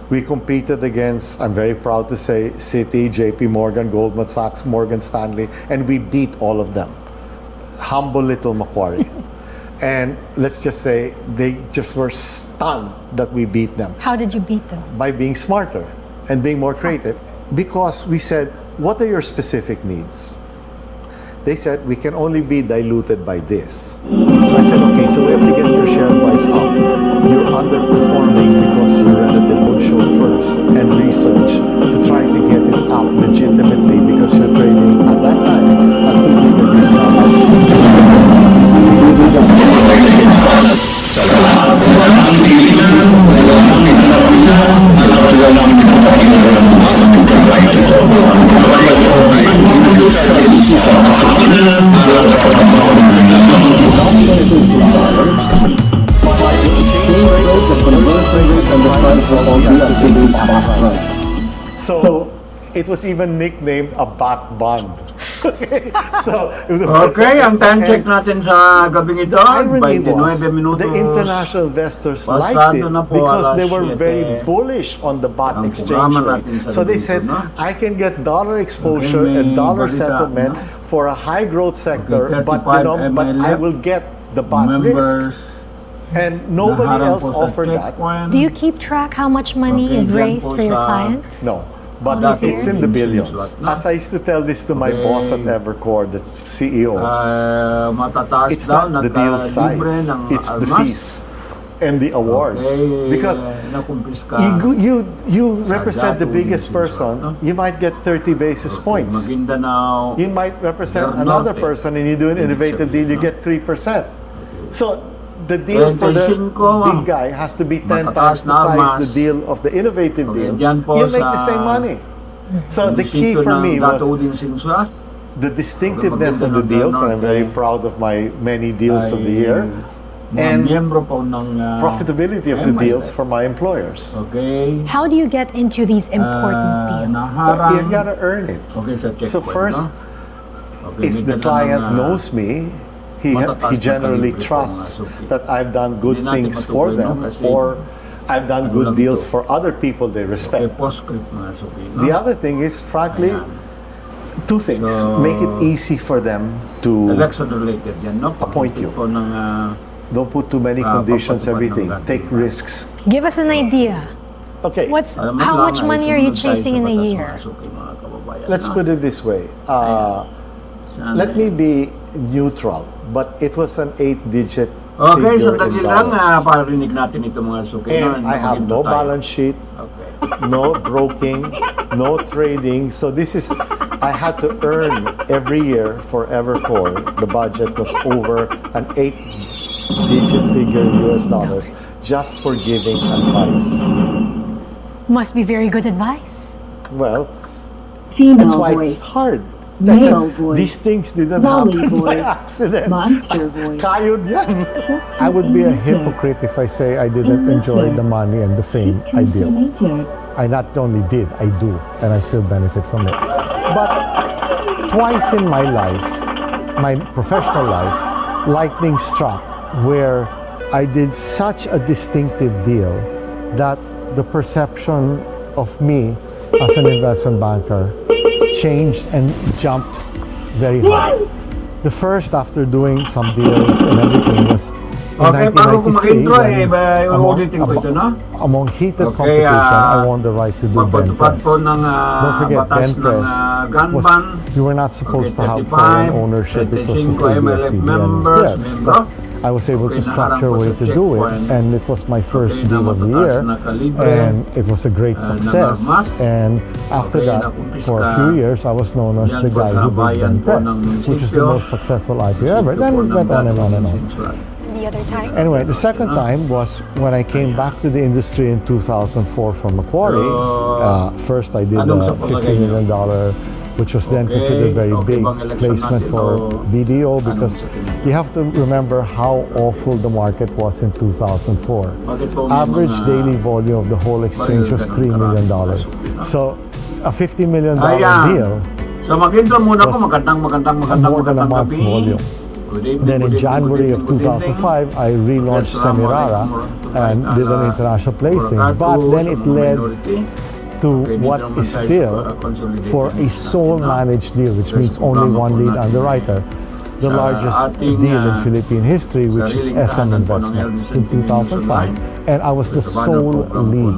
We competed against, I'm very proud to say, Citi, JP Morgan, Goldman Sachs, Morgan Stanley, and we beat all of them. Humble little Macquarie. And let's just say they just were stunned that we beat them. How did you beat them? By being smarter and being more creative. Because we said, what are your specific needs? They said, we can only be diluted by this. So I said, okay, so we have to get your share price up. You're underperforming because your relative would show first and research to try to get it up legitimately because you're trading at that time at too big a discount. So it was even nicknamed a bat bond. Okay, so okay, ang time check natin sa gabing ito, irony 29 was, minutos. the international investors liked Pasado it na po, because they alas were 7. very bullish on the baht Ang exchange programa rate. natin sa So they linggo, said, no? I can get dollar exposure Okay, and may dollar balita, settlement no? for a high growth sector, Okay, but 35 but I ML will get the baht risk. members. And nobody Naharang else po sa offered that. checkpoint. Do you keep track how much money Okay, you've dyan raised po for your sa- clients? No. But All these it's in years? the billions. Slot na. As I used to tell this to my Okay. boss at Evercore, the CEO, Matataas it's daw, not the deal libre size, ng it's the almas. fees and the awards. Okay, Because nakumpiska. you represent the Sa biggest dato, person, no? you might get 30 basis points. Maguindanao. You might represent Del another Norte. person and you do an innovative deal, you No? get 3%. So the deal for the 25, big guy has to be 10 Matataas times the na size almas. the deal of the innovative Okay, deal. dyan po You make the sa- same money. So the key Munisipyo for ng me Dato was Udin Sinsuas the distinctiveness Okay, of the maganda ng deals, and I'm very Norte. proud of my many deals of the year, mga and miyembro po ng profitability of the MILF. deals for my employers. Okay. How do you get into these important deals? Naharang. You gotta earn it. Okay, sa checkpoint, So first, no? Okay, if may the dala client ng, knows me, he matataas na generally kalibre po trusts ang suki. that I've done good Hindi natin things for matukoy, no? them, Kasi or I've done ano good lang deals ito. for other people they Okay, respect. postscript mga suki, no? The other thing is, frankly, Ayan. two things. So, Make it easy for them to Election related yan, no? Appoint you. Po ng, don't put too many conditions, pagpatupad ng everything. gating. Take risks. Give us an idea. Okay. alam mo How lang, much ay money are you sumunod tayo chasing sa in a batas, year? mga suki, mga kababayan, Let's no? put it this way. Sana Let me be neutral, but it was an 8-digit Okay, figure sandali in lang, dollars. parinig natin ito mga suki. no? And I have Maginto no tayo. balance sheet, Okay. no broking, no trading. So this is, I had to earn every year for Evercore. The budget was over an 8-digit figure in US dollars just for giving advice. Must be very good advice. Well, Female that's why voice. it's hard. Male voice. These things didn't Volley happen by voice. accident. Monster voice. Kayod yan. I would be a hypocrite if I say I didn't enjoy the money and the fame I built. I not only did, I do, and I still benefit from it. But twice in my life, my professional life, lightning struck where I did such a distinctive deal that the perception of me as an investment banker changed and jumped very high. The first, after doing some deals and everything, was in Okay, bago ko 1993 mag-intro, when ulitin ko ito, no? among heated Okay, competition, I won the right to do magpatupad Ben po Press. ng Don't forget, batas Ben ng Press gun was, ban. you were not supposed Okay, to have 35, foreign ownership. It was 35 supposed to be a MLF CDN members, instead. membro. I was able Okay, to structure a naharang po way sa to do it, checkpoint. and it was my first Okay, na deal of the matataas year, na kalibre. and it was a great na success. armas. And after Okay, that, nakumpiska. for a few years, I was known as Yan the po guy sa who did bayan Ben po Press, ng which is the munisipyo. most successful IPO ever. Munisipyo Then po we ng went on and Dato on and on. Sinsuat. The other time? Anyway, the second time was when I came back to the industry in 2004 from Macquarie. First, I did a anong sa $50 palagay niyo? million, which was then Okay, considered very okay big bang election placement natin for o BDO anong because sa tingin niyo? you have to remember how awful the market was in 2004. Bakit po may Average mga daily volume of the whole exchange was $3 million. So, a $50 million Ayan. deal So mag-intro muna ko, was magandang more than a month's gabi. volume. Good evening, Then in good evening, January good of evening, good evening. 2005, I relaunched Semirara and did an international placing. But then it led to what is still, for a sole managed deal, which means only one lead underwriter, the largest deal in Philippine history, which is SM Investments in 2005. And I was the sole lead.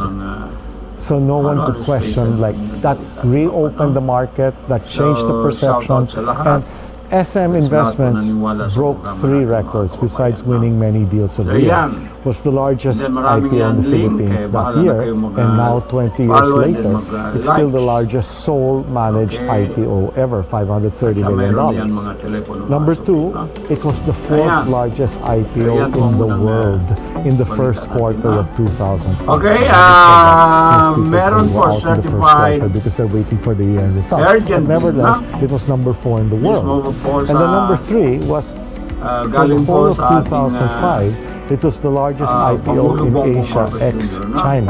So no one could question, like, that reopened the market, that changed the perception. And SM Investments broke 3 records besides winning many deals of the year. Was the largest IPO in the Philippines that year, and now 20 years later, it's still the largest sole managed IPO ever, $530 million. Number 2, it was the 4th largest IPO in the world in the first quarter of 2000. Okay, meron po certified because they're waiting for the year-end results. urgent But nevertheless, deal, it was number 4 in the world. po And the number 3 was for the galing whole po of sa ating 2005. It was the largest IPO in Pangulong Asia Marcos Jr., no? ex-China.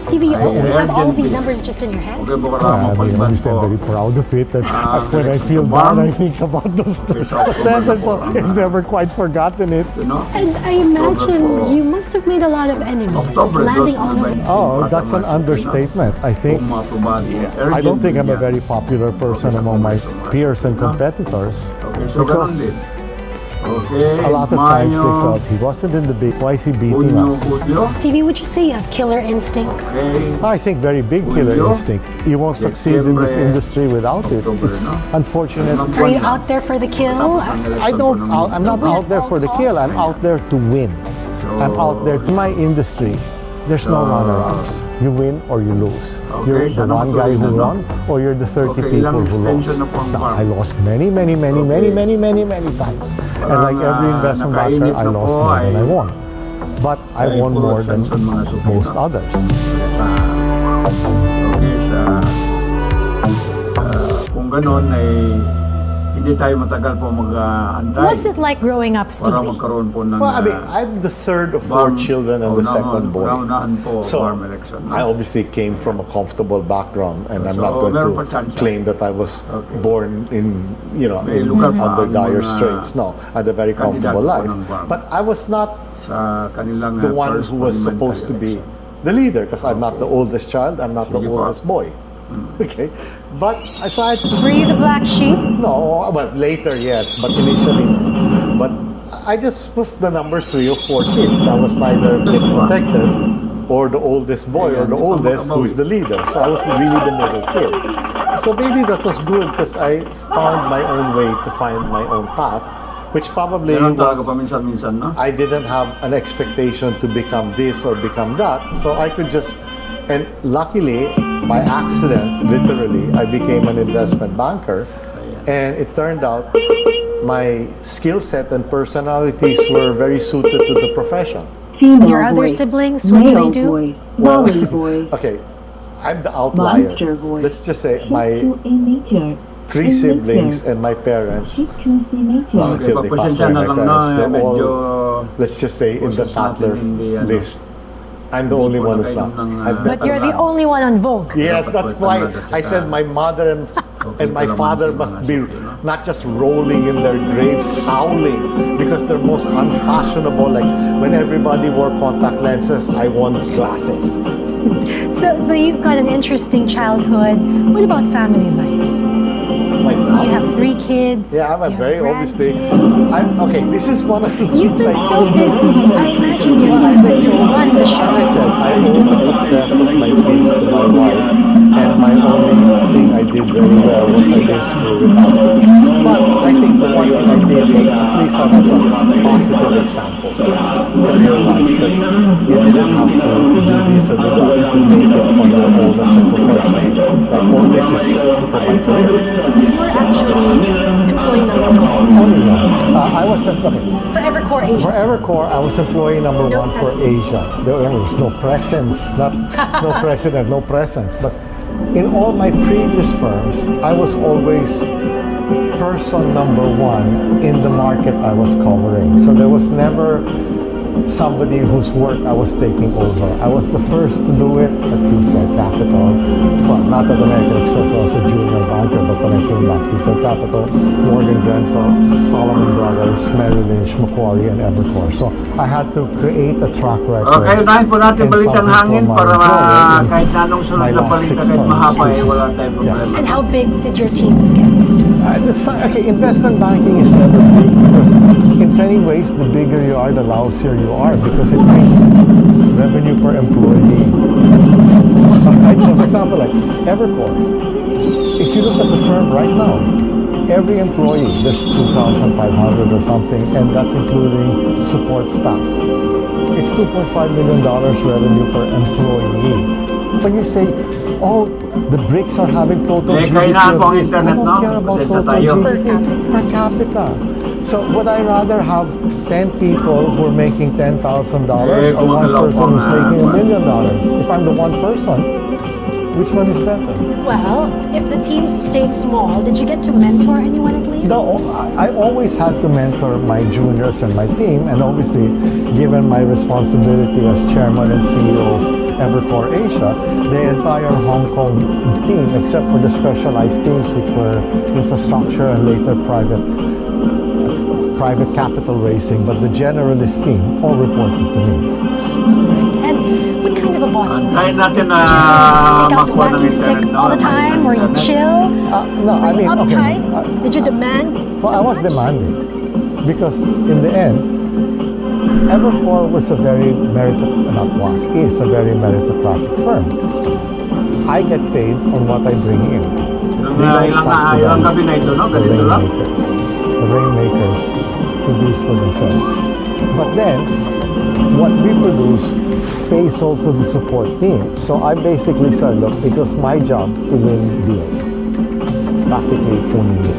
Stevie, you have all of these urgent. numbers just in your head? Okay po, I karamang mean, paliban obviously, I'm po. very proud of it. And when I Direction feel sa bad, farm. I think about those successes. So I've never quite forgotten it. Ito, no? And I imagine po. you must have made a lot of enemies, October landing all over. 2025. Oh, that's an understatement. I think. I don't think I'm a very popular person among my peers and competitors. Okay, so ganun because din. Okay, a lot of times they Mayo, felt he wasn't in the big. Why is he beating Junyo, us? Julio. Stevie, would you say you have killer instinct? Okay. I think very big killer Julio. instinct. You won't succeed in this September, industry without it. October, It's no? unfortunate. Are you out there for the kill? I'm not out there for the kill. I'm out there to win. I'm out there to my industry. There's no runner-ups. You win or you lose. Okay, You're the sana one guy who matuloy na, won or you're the 30 Okay, people ilang who lost. extension na po ang Now, farm? I lost many times. And like every investment banker, nakainip I na lost po more than I ay- won. But I ay won puro more than extension mga supina. most others. Kung ganon ay hindi tayo matagal po mag-antay. What's it like growing up, Para Stevie? magkaroon po ng Well, I mean, I'm the third of 4 children and the second boy. Naunahan po So, farm election. no? I obviously came from a comfortable background, and I'm not So, going meron pa to chance. claim that I was Okay. born in, May lugar pa under ang dire mga straits. No, I had a very kandidato comfortable po life. ng farm. But I was not Sa kanilang the one first who was parliamentary supposed to be election. the leader, because I'm not the oldest child, I'm not the Sige po. oldest boy. Okay, but aside, Were you the black sheep? no, well, later, yes, but initially, no. But I just was the number 3 of 4 kids. I was neither kids protected or the oldest boy or the oldest who is the leader. So I was really the middle kid. So maybe that was good because I found my own way to find my own path, which probably Meron talaga was, paminsan-minsan, no? I didn't have an expectation to become this or become that. So I could just, and luckily, by accident, literally, I became an investment banker. And it turned out my skill set and personalities were very suited to the profession. Female Your other voice, siblings, what do male they do? voice, Well, Wally voice, Okay, I'm the outlier. monster voice. Let's just say Shih my Tzu A major, 3 A siblings major, and my parents, Shih Tzu C major. Well, Okay, until they passed pagpasensya away, na my lang parents, na, they're all, medyo let's just say, in the boses natin Tatler hindi, ano, list. I'm the hindi only po one who's nakainom not. ng, I've But you're the only one on Vogue. Yes, Dapat that's po why tama, I said my mother and my pero father mansin must mga be sabi, no? not just rolling in their graves, howling, because they're most unfashionable. Like when everybody wore contact lenses, I wore glasses. So you've got an interesting childhood. What about family life? Like You have 3 kids. yeah, I'm a you have very obviously. grandkids. I'm okay. This is one of the You've things been I so busy. I imagine you're Well, not going to run the As I show. said, I owe the success of my kids to my wife, and my only thing I did very well was I didn't screw it up. But I think the one thing I did was at least I was a positive example, career-wise, that you didn't have to do this or do that. You could make it on your own as a professional. Like all this is for my career. You were actually employee number 1 Only one. I was for Evercore Asia. for Evercore. I was employee number No 1 for president. Asia. There was no presence, not no president, no presence. But in all my previous firms, I was always person number 1 in the market I was covering. So there was never somebody whose work I was taking over. I was the first to do it at PCI Capital. Well, not at American Express, I was a junior banker, but when I came back, PCI Capital, Morgan Grenfell, Solomon Brothers, Merrill Lynch, Macquarie, and Evercore. So I had to create a track record. Okay, unahin po natin in balitang something hangin for my para employer in kahit na anong sunod my na last balita 6 kahit months, mahaba which is- wala tayong problema. And how big did your teams get? Okay, investment banking is never big because in many ways, the bigger you are, the lousier you are because it means revenue per employee. Right? So, for example, like Evercore, if you look at the firm right now, every employee, there's 2,500 or something, and that's including support staff. It's $2.5 million revenue per employee. When you say, oh, the BRICS are having total Eh, GDP kainaan po of ang this, I internet, don't no? care about Pasensya total tayo. GDP per capita. So would I rather have 10 people who are making $10,000 Eh, or one gumagalaw person po who's nga. making $1 million? If I'm the one person, which one is better? Well, if the teams stayed small, did you get to mentor anyone at least? No, I always had to mentor my juniors and my team, and obviously, given my responsibility as chairman and CEO of Evercore Asia, the entire Hong Kong team, except for the specialized teams which were infrastructure and later private capital raising, but the generalist team all reported to me. Right. And what kind of a boss were you? Antayin natin na Take out the makuha ng walking stick internet, no? all the time? Were you Internet. chill? No, Were I you mean, okay. uptight? Did you demand Well, so I was much? demanding because in the end, Evercore was a very is a very meritocratic firm. I get paid on what I bring in. They don't Ilang gabi na ito, no? the Ganito lang. rainmakers. The rainmakers produce for themselves. But then, what we produce pays also the support team. So I basically said, look, it was my job to win deals. Practically owning it,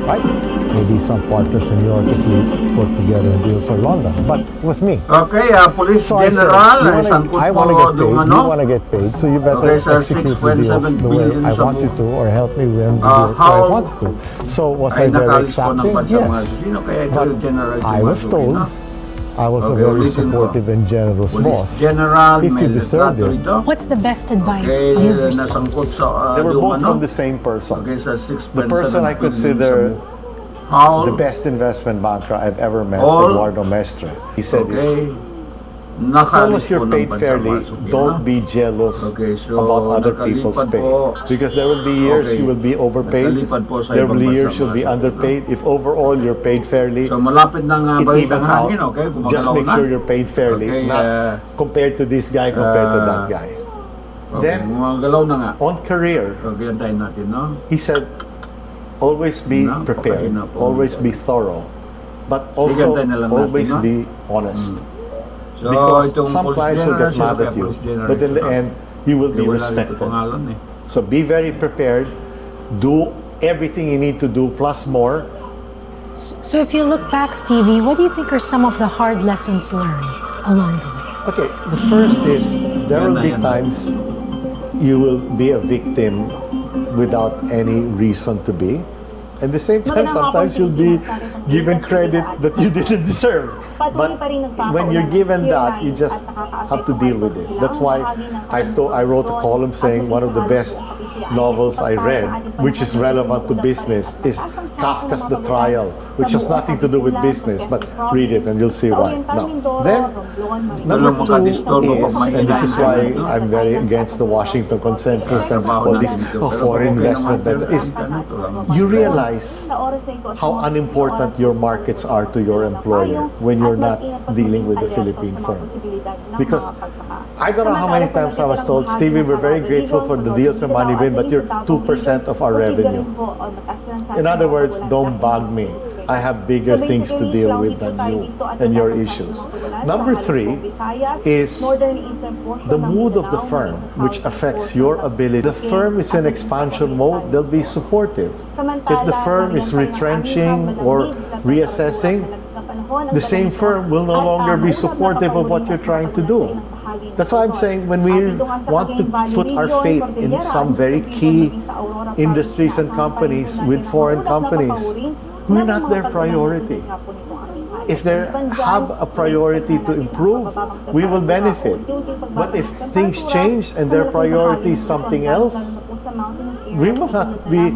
right? Maybe some partners in New York if we put together deals or London, but it was me. Okay, Police So I said, General, sangkot I po want to get paid, doon you ano. want to get paid, so you better Okay, sa execute the deals 6.7 the way billion I sa want you buong- to, or help me win the deals that I how- want you to. So was Ay I very nakalis po ng exacting? bansa mga Yes. sino kaya ito But yung General I was Tumatukin, told no? I was a Okay, very ulitin ko. supportive and generous Police boss. General, If may you deserved litrato it. rito. What's the best advice Okay, you've received? nasangkot sa They were doon, both ano? from the same person. Okay, sa 6.7 The person I consider how the best investment banker I've ever met, All- Eduardo Mestre. He said this, okay, as long nakalis as you're po ng paid bansa fairly, masukin, don't no? be jealous Okay, so about other people's nakalipad pay. po. Because there will be years Okay. you will be overpaid, Nakalipad po sa there will ibang be bansa, years you'll be mga underpaid. If overall you're paid fairly, So malapit ng it balitang evens out. hangin, okay? Just Gumagalaw make na. sure you're paid fairly, Okay, not compared to this guy, compared to that guy. Okay, Then, gumagalaw na nga. on career, Okay, antayin natin, no? he said, always be prepared, Napakahina po. always be thorough, but Sige, also antayin na lang natin, always no? be honest. So, Because itong some Police clients will General, get mad sino at kaya you, Police General but in the ito? end, you will be Wala dito respected. pangalan eh. So be very prepared, do everything you need to do plus more. So if you look back, Stevie, what do you think are some of the hard lessons learned along the way? Okay, the first is there will be Yan na. times you will be a victim without any reason to be. At the same time, sometimes you'll be given credit that you didn't deserve. But when you're given that, you just have to deal with it. That's why I wrote a column saying one of the best novels I read, which is relevant to business, is Kafka's The Trial, which has nothing to do with business, but read it and you'll see why. Now, then, number two is, and this is why I'm very against the Washington Consensus and all this foreign investment, is you realize how unimportant your markets are to your employer when you're not dealing with a Philippine firm. Because I don't know how many times I was told, Stevie, we're very grateful for the deals and money win, but you're 2% of our revenue. In other words, don't bug me. I have bigger things to deal with than you and your issues. Number three is the mood of the firm, which affects your ability. The firm is in expansion mode, they'll be supportive. If the firm is retrenching or reassessing, the same firm will no longer be supportive of what you're trying to do. That's why I'm saying when we want to put our faith in some very key industries and companies with foreign companies, we're not their priority. if they have a priority to improve, we will benefit. But if things change and their priority is something else, we will not be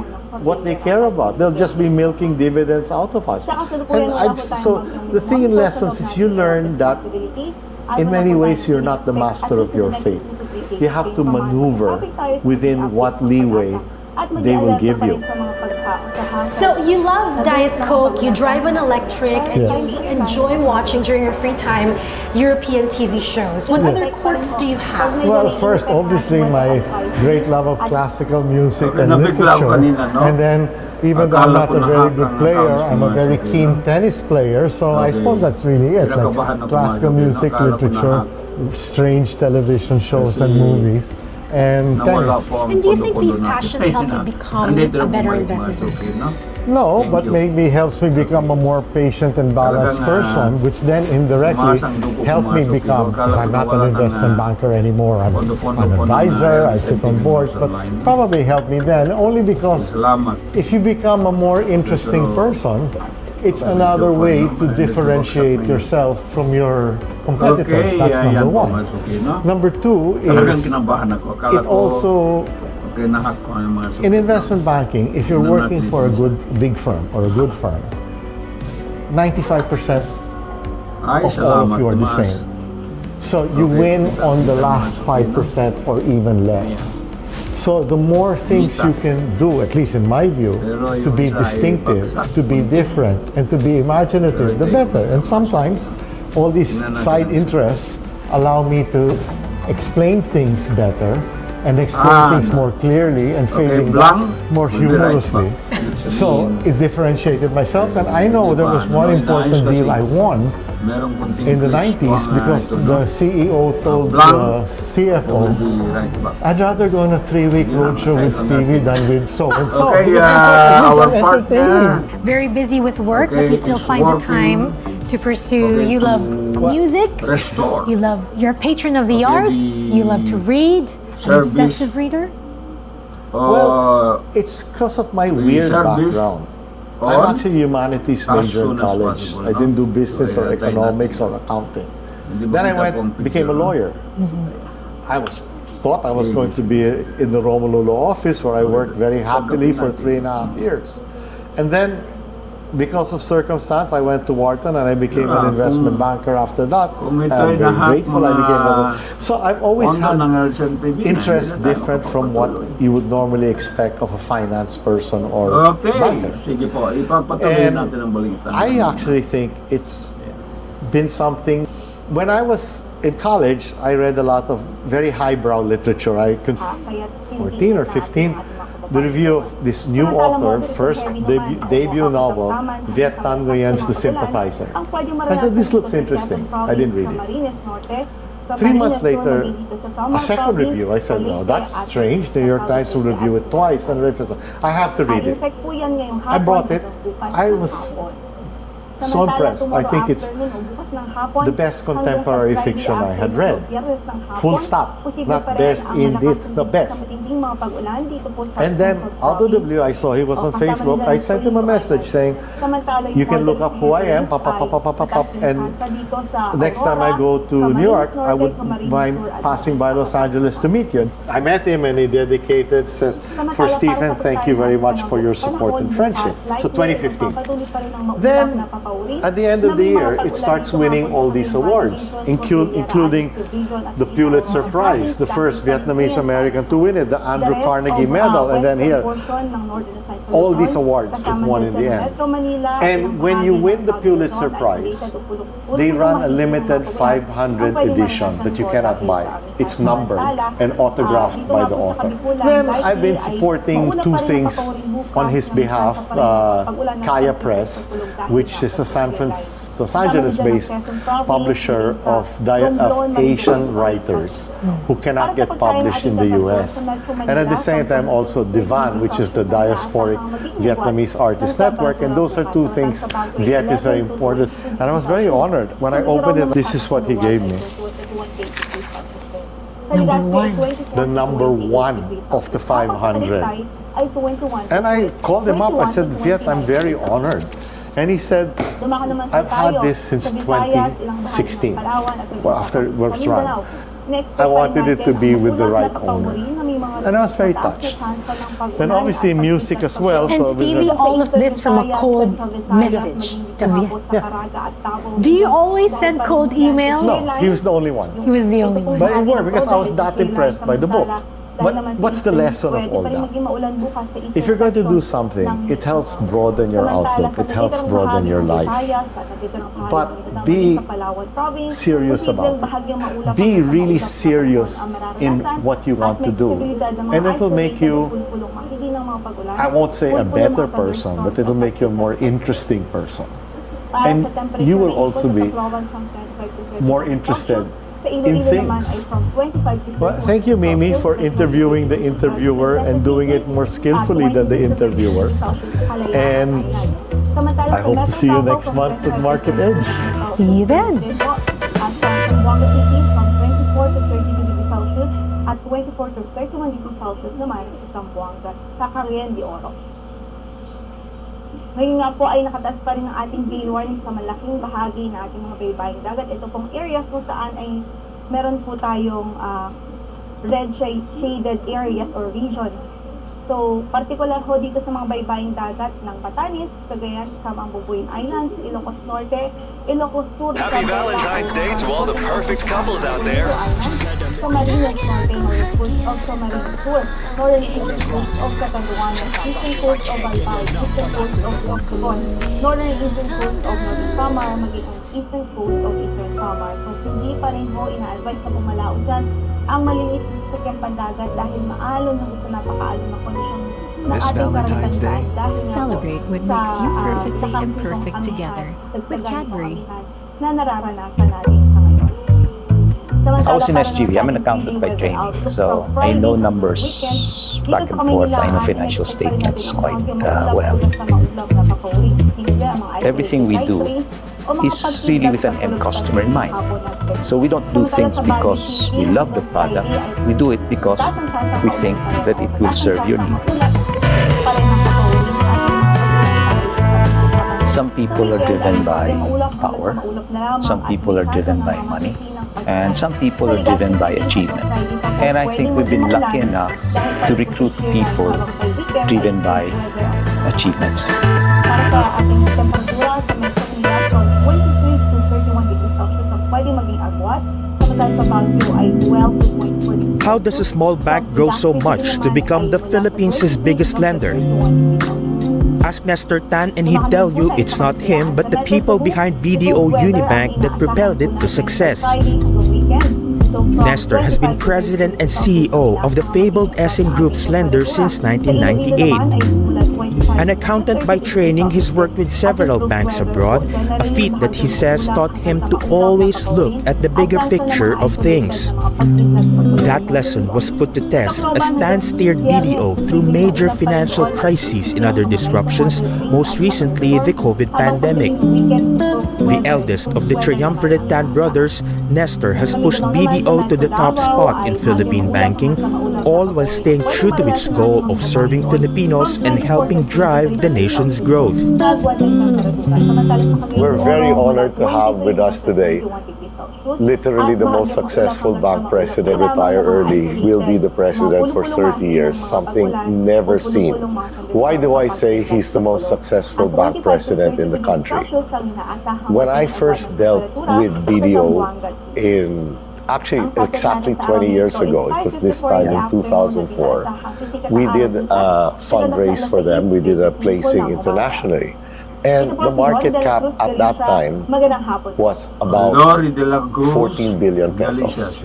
what they care about. They'll just be milking dividends out of us. And so the thing in lessons is you learn that in many ways you're not the master of your fate. You have to maneuver within what leeway they will give you. So you love Diet Coke, you drive an electric, and Yes. you enjoy watching during your free time European TV shows. What other quirks do you have? Well, first, obviously, my great love of classical music Okay, and nabigla ako literature. kanina, no? And then, even though I'm Akala not ko a very good nakakang player, accounts I'm a mo, very sige, keen no? tennis player. So I Okay. suppose that's really it. Kinakabahan Like ako classical mga gabi, music, no? Akala ko literature, strange television shows and Kasi movies, and nawala tennis. po ang And do you think pondo-pondo these natin. passions help you become Nandito a na better bumalik, investment? Mas okay, no? No, Thank but you. maybe helps me become a more patient and balanced Talagang, person, which then indirectly tumaas ang dugo, helped me pumasok, become, Akala because ko I'm not nawala an ng, investment banker anymore. I'm pondo-pondo an po ng, advisor, I sit on sentiments boards, but online. probably helped me then, only because Salamat. if you become a more interesting person, it's another way to differentiate yourself from your competitors. Okay, That's yan number po, one. Mas okay, no? Number two Talagang is kinabahan ako. Akala it ko, also, okay, nahack ko ang mga in investment banking, if you're Ano working natin for a ito? good big firm or a good firm, 95% Ay, of all of salamat, you are the Tomas. same. So you Okay, win kita- on the kita last naman, 5% or even less. So the more things Kita. you can do, at least in my view, Pero to yung be isa ay distinctive, bagsak. to be different, and to be imaginative, the Pero better. And sometimes all these Tingnan natin side ang- interests allow me to explain things better and explain things no. more clearly and Okay, fading blank back more will be right humorously. back. It's So mean. it differentiated myself, and I know there was Diba, one no, important inayos deal kasi. I won Merong kunting in the glitch 90s po ang, because ito, no? the CEO told Blank. the Will CFO, be right back. I'd rather go on a 3-week Sige lang, roadshow with kahit Stevie lang than with so-and-so. Okay, Because I thought our these are partner. entertaining. Very busy with work, but Okay, you still it's find the working. time to pursue. Okay, You to love music. Restore. You're a patron of the Okay, arts. the You love to read. An service. obsessive reader. Well, it's because of my weird service background. on I'm actually humanities as major in soon as college. possible, I didn't do no? business or Kaya tayo economics natin. or accounting. Hindi ba Then I kita went, pong became a picture, no? lawyer. Thought I was going to be in the Romulo law office where I worked very happily for 3.5 years. And then, because of circumstance, I went to Wharton and I became an investment banker after that. kung may I'm tayo very lahat grateful I became mga So I've always Onda ng had LSN TV na, interests hindi na tayo different from what makapatuloy. you would normally expect of a finance person or Okay, banker. sige po. Ipapatuloy And natin ang balita. I actually think it's been something. When I was in college, I read a lot of very highbrow literature. I could 14 or 15, the review of this new author, first debut novel, Viet Thanh Nguyen's The Sympathizer. I said, this looks interesting. I didn't read it. 3 months later, a second review, I said, no, that's strange. The New York Times will review it twice. And I have to read it. I brought it. I was so impressed. I think it's the best contemporary fiction I had read. Full stop. Not best, indeed, the best. And then, out of the blue, I saw he was on Facebook. I sent him a message saying, you can look up who I am, and next time I go to New York, I would mind passing by Los Angeles to meet you. I met him and he dedicated, says, for Stephen, thank you very much for your support and friendship. So 2015. Then, at the end of the year, it starts winning all these awards, including the Pulitzer Prize, the first Vietnamese American to win it, the Andrew Carnegie Medal, and then here, all these awards it won in the end. And when you win the Pulitzer Prize, they run a limited 500 edition that you cannot buy. It's numbered and autographed by the author. Then I've been supporting two things on his behalf, Kaya Press, which is a Los Angeles-based publisher of Asian writers who cannot get published in the US. And at the same time also Divan, which is the Diasporic Vietnamese Artist Network. And those are two things Viet is very important. And I was very honored. When I opened it, this is what he gave me. The number one of the 500. And I called him up, I said, Viet, I'm very honored. And he said, I've had this since 2016. Well, after it was run. I wanted it to be with the right owner. And I was very touched. Then obviously music as well. And so Stevie, all of this from a cold message to Viet. Do you always send cold emails? No, he was the only one. He was the only one. But it worked because I was that impressed by the book. But what's the lesson of all that? If you're going to do something, it helps broaden your outlook. It helps broaden your life. But be serious about it. Be really serious in what you want to do. And it will make you, I won't say a better person, but it will make you a more interesting person. And you will also be more interested in things. Well, thank you, Mimi, for interviewing the interviewer and doing it more skillfully than the interviewer. And I hope to see you next month at Market Edge. See you then. At 24 to 31 degrees Celsius naman sa Zamboanga sa Cagayan de Oro. Ngayon nga po ay nakataas pa rin ang ating gale warning sa malaking bahagi ng ating mga baybaying dagat. Ito pong areas kung saan ay meron po tayong red shaded areas or regions. So, particular ho dito sa mga baybaying dagat ng Batanes, Cagayan, kasama ang Bubuin Islands, Ilocos Norte, Ilocos Sur. Happy Valentine's Day to all the perfect couples out there. Camarines Norte, Northern Coast of Camarines Sur, Northern Eastern Coast of Catanduanes, Eastern Coast of Albay, Eastern Coast of Octagon, Northern Eastern Coast of Northern Samar, maging ang Eastern Coast of Eastern Samar. So, hindi pa rin ho ina-advise na bumalaon dyan ang maliliit sa sakyang pandagat dahil maalon na gusto napakaalon na kondisyon ng This ating Valentine's Day, karagatan dahil celebrate what makes you perfectly imperfect together with Cadbury. Na nararanasan natin sa ngayon. I was in SGV. I'm an accountant by training, so I know numbers back and forth. I know financial statements quite well. Everything we do is really with an end customer in mind. So we don't do things because we love the product. We do it because we think that it will serve your need. Some people are driven by power, some people are driven by money, and some people are driven by achievement. And I think we've been lucky enough to recruit people driven by achievements. How does a small bank grow so much to become the Philippines' biggest lender? Ask Nestor Tan and he'd tell you it's not him but the people behind BDO Unibank that propelled it to success. Nestor has been president and CEO of the fabled SM Group's lender since 1998. An accountant by training, he's worked with several banks abroad, a feat that he says taught him to always look at the bigger picture of things. That lesson was put to test as Tan steered BDO through major financial crises and other disruptions, most recently the COVID pandemic. The eldest of the triumvirate Tan brothers, Nestor has pushed BDO to the top spot in Philippine banking, all while staying true to its goal of serving Filipinos and helping drive the nation's growth. We're very honored to have with us today literally the most successful bank president, retire early, will be the president for 30 years, something never seen. Why do I say he's the most successful bank president in the country? When I first dealt with BDO in actually exactly 20 years ago, it was this time in 2004, we did a fundraise for them, we did a placing internationally. And the market cap at that time was about 14 billion pesos.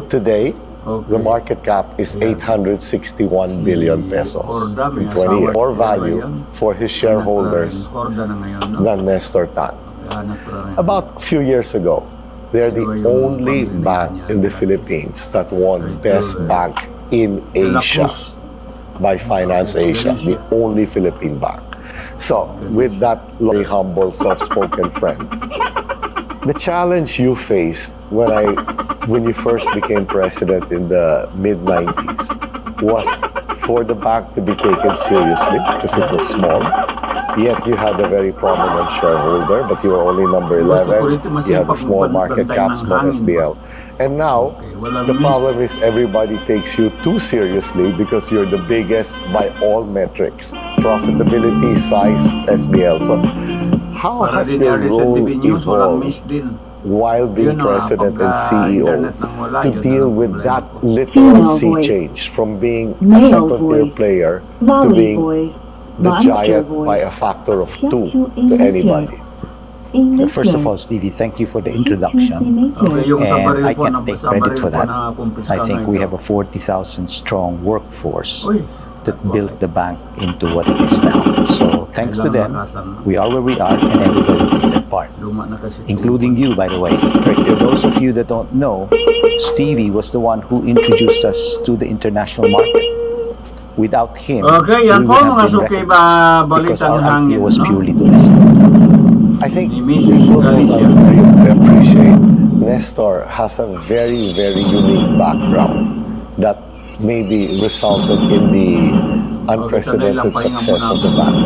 Today, the market cap is 861 billion pesos in 20 years. More value for his shareholders than Nestor Tan. About a few years ago, they're the only bank in the Philippines that won Best Bank in Asia by Finance Asia, the only Philippine bank. So, with that very humble, soft-spoken friend, the challenge you faced when you first became president in the mid-90s was for the bank to be taken seriously because it was small, Yet you had a very prominent shareholder, but you were only number 11. You had a small market cap, small SBL. And now, the problem is everybody takes you too seriously because you're the biggest by all metrics. Profitability, size, SBL. So, how has your role evolved while being president and CEO to deal with that literal sea change from being a second-tier player to being the giant by a factor of 2 to anybody? First of all, Stevie, thank you for the introduction. And I can't take credit for that. I think we have a 40,000 strong workforce that built the bank into what it is now. So thanks to them, we are where we are, and everybody did their part, including you, by the way. For those of you that don't know, Stevie was the one who introduced us to the international market. Without him, we would have been recognized because our IPO was purely domestic. I think people don't appreciate Nestor has a very, very unique background that maybe resulted in the unprecedented success of the bank.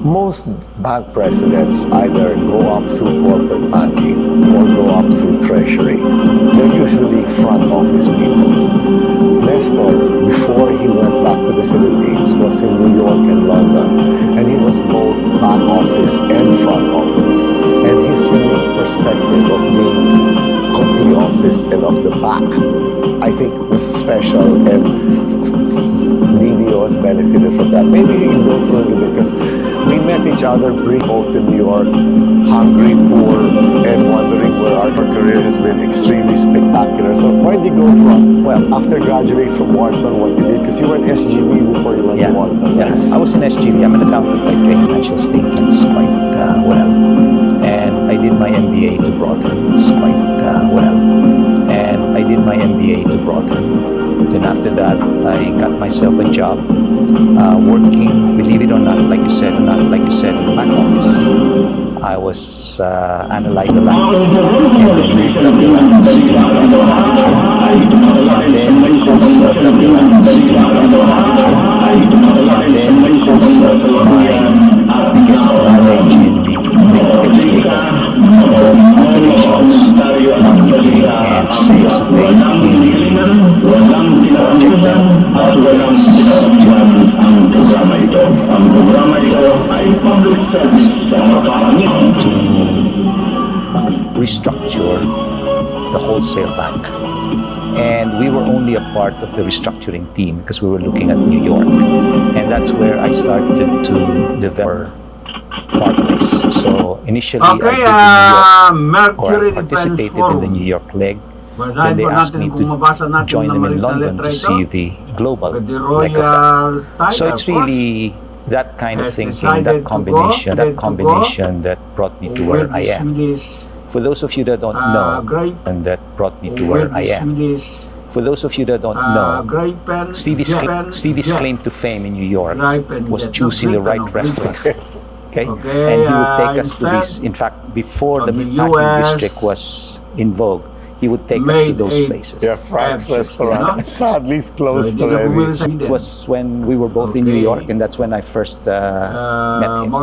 Most bank presidents either go up through corporate banking or go up through treasury. They're usually front office people. Nestor, before he went back to the Philippines, was in New York and London, and he was both back office and front office. And his unique perspective of being of the office and of the back, I think, was special, and BDO has benefited from that. Maybe you can go through it because we met each other both in New York, hungry, poor, and wondering where our career has been extremely spectacular. So where did you go from? Well, after graduating from Wharton, what you did? Because you were in SGB before you went to Wharton. Yeah, I was in SGB. I'm an accountant by trade, financial statements quite well. And I did my MBA to Broughton quite well. And I did my MBA to Broughton. Then after that, I got myself a job working, believe it or not, like you said, in the back office. I was analyzed a lot, and then moved up the ranks to manager, and then because of the ranks to manager, and then because of my biggest knowledge in the big picture of both operations, marketing, and sales of in the project to restructure the wholesale bank. And we were only a part of the restructuring team because we were looking at New York. And that's where I started to develop partners. So initially I participated in the New York leg. Then they asked me to join them in London to see the global leg of that. So it's really that kind of thinking, that combination that brought me to where I am. For those of you that don't know, and that brought me to where I am. For those of you that don't know, Stevie's claim to fame in New York was choosing the right restaurant. Okay? And he would take us to this. In fact, before the Meatpacking District was in vogue, he would take us to those places. Yeah, Frank's restaurant. Sadly, it's closed already. It was when we were both in New York, and that's when I first met him.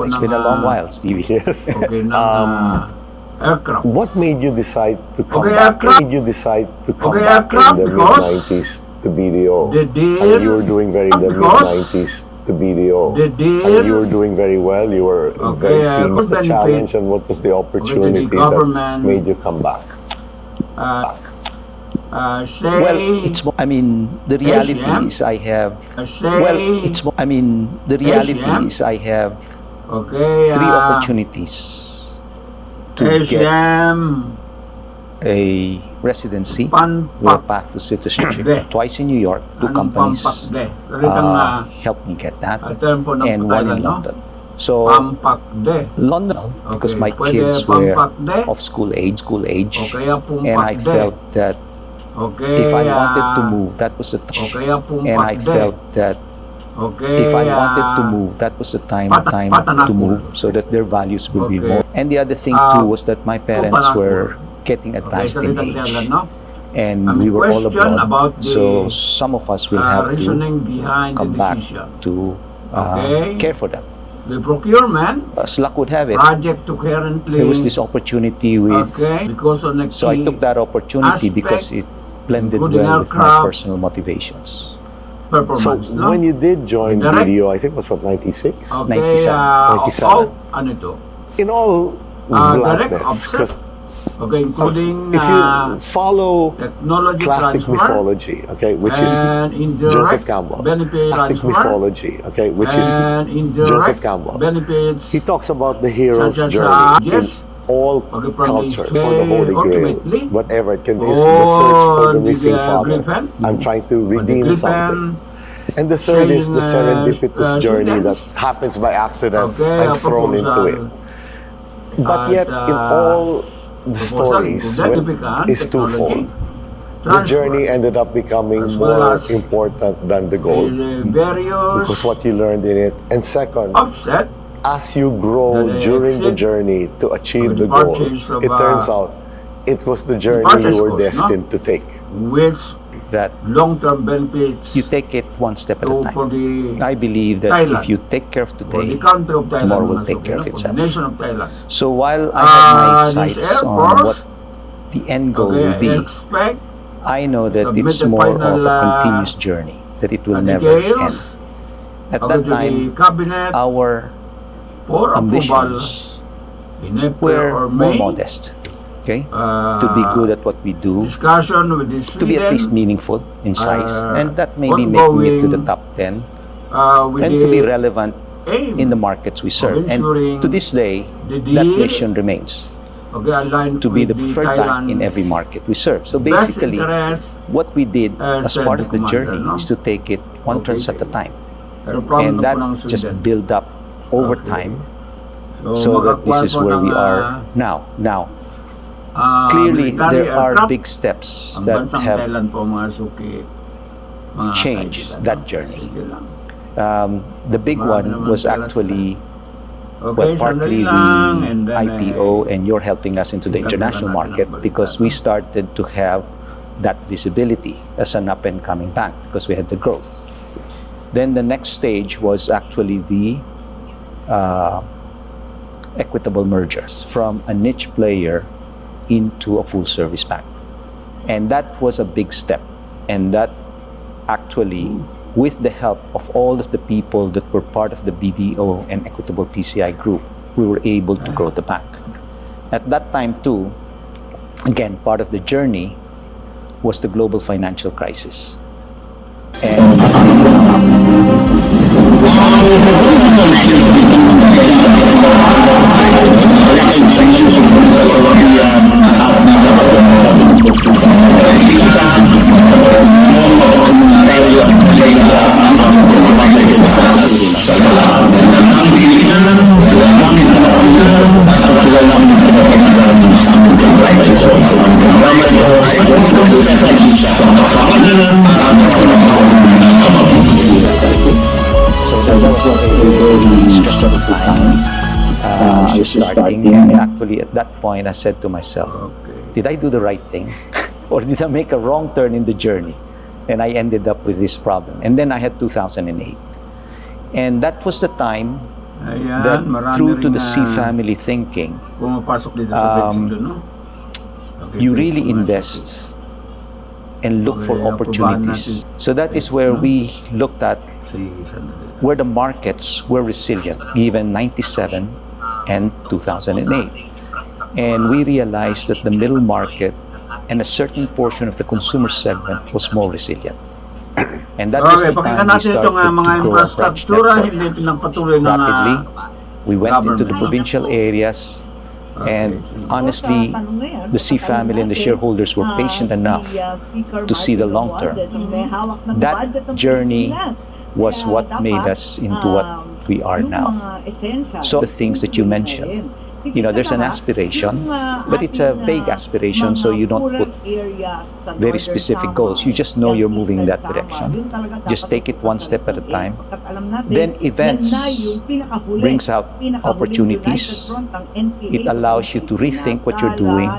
It's been a long while, Stevie. Yes. Aircraft. What made you decide to come back? What made you decide to come back in the mid-90s to BDO? And you were doing very in the mid-90s to BDO. And you were doing very well. You were very seen as the challenge. And what was the opportunity that made you come back? Well, it's more, I mean, the reality is I have. Well, it's more, I mean, the reality is I have 3 opportunities to get a residency with a path to citizenship. Twice in New York, 2 companies helped me get that, and 1 in London. So London, because my kids were of school age, and I felt that if I wanted to move, that was the time. And I felt that if I wanted to move, that was the time to move, so that their values will be more. And the other thing too was that my parents were getting advanced in age, and we were all abroad, so some of us will have to come back to care for them. the procurement, as luck would have it, project to currently, there was this opportunity with, because of the so I took that opportunity because it blended well with my personal motivations. performance, So when you did join Direct- BDO, I think it was from 96. okay, 97. Ano ito? In all Direct bluntness, offset. because Okay, including if you follow technology classic transfer, mythology, okay, which is and indirect Joseph Campbell. benefit Classic transfer, mythology, okay, which is and indirect Joseph Campbell. benefits, He talks about the hero's such as, journey yes, in all okay, from culture the for the Holy Grail, ultimately, whatever it can be, is the search for the missing father. Griffin, I'm trying to or the redeem something. Griffin, And the third is the saying, serendipitous journey that students, happens by accident. okay, I'm a thrown into it. proposal, But yet, in all the proposal stories, included is technology twofold. The transfer, journey ended up becoming as well more as important than the goal, the various because what you learned in it. And second, offset as you grow that during the exit journey to achieve of the the goal, purchase of, it turns out it was the journey purchase you were cost, no? destined to take. which That long-term benefits you take it one step at a for time. the I believe that Thailand, if you take care of for the today, country of Thailand, tomorrow will mga take care of for the itself. nation of Thailand. So while I had my This sights Air on Force, what the end goal okay, will be, I expect I know that submit it's the more of final, a continuous journey, that it will never end. details At to that the time, cabinet our for approval ambitions in April were or more May. modest, okay? To be good at what we do, Discussion with the to be at least meaningful in size, and that maybe make me to the top 10, with and to be relevant aim in the markets we serve. of And ensuring to this day, the that deal, mission remains, okay, aligned to be with the preferred bank in Thailand's every market we serve. So best basically, interest, what we did as said part the of the commander, journey no? is to take it one Okay, turn at a time. pero problem And na that po ng just Sweden. build up over Okay. time, so that this makakuha is po where ng, we are now. Now, clearly, military there are aircraft. big steps Ang that bansang have Thailand po mga suki, mga changed kaibigan, that no? journey. Sige lang. The big Marami one naman was sila actually Okay, partly sandali lang, the and then, IPO, and you're helping us into the international market because we started to have that visibility as an up-and-coming bank because we had the growth. Then the next stage was actually the equitable mergers from a niche player into a full-service bank. And that was a big step. And that actually, with the help of all of the people that were part of the BDO and Equitable PCI group, we were able to grow the bank. At that time too, again, part of the journey was the global financial crisis. So that was a very stressful time. I was starting, and actually at that point I said to myself, did I do the right thing? Or did I make a wrong turn in the journey? And I ended up with this problem. And then I had 2008. And that was the time that through to the C family thinking, you really invest and look for opportunities. So that is where we looked at where the markets were resilient given 97 and 2008. And we realized that the middle market and a certain portion of the consumer segment was more resilient. And that was the time we started to grow our branch network rapidly. We went into the provincial areas, and honestly, the C family and the shareholders were patient enough to see the long term. That journey was what made us into what we are now. So the things that you mentioned, you know, there's an aspiration, but it's a vague aspiration, so you don't put very specific goals. You just know you're moving in that direction. Just take it one step at a time. Then events brings out opportunities. It allows you to rethink what you're doing,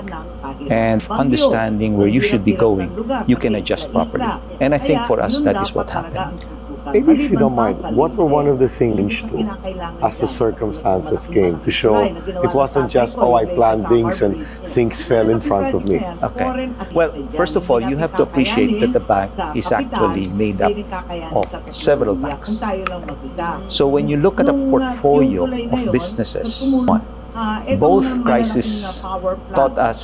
and understanding where you should be going, you can adjust properly. And I think for us, that is what happened. Maybe if you don't mind, what were one of the things to, as the circumstances came, to show it wasn't just, oh, I planned things and things fell in front of me? Okay. Well, first of all, you have to appreciate that the bank is actually made up of several banks. So when you look at a portfolio of businesses, both crises taught us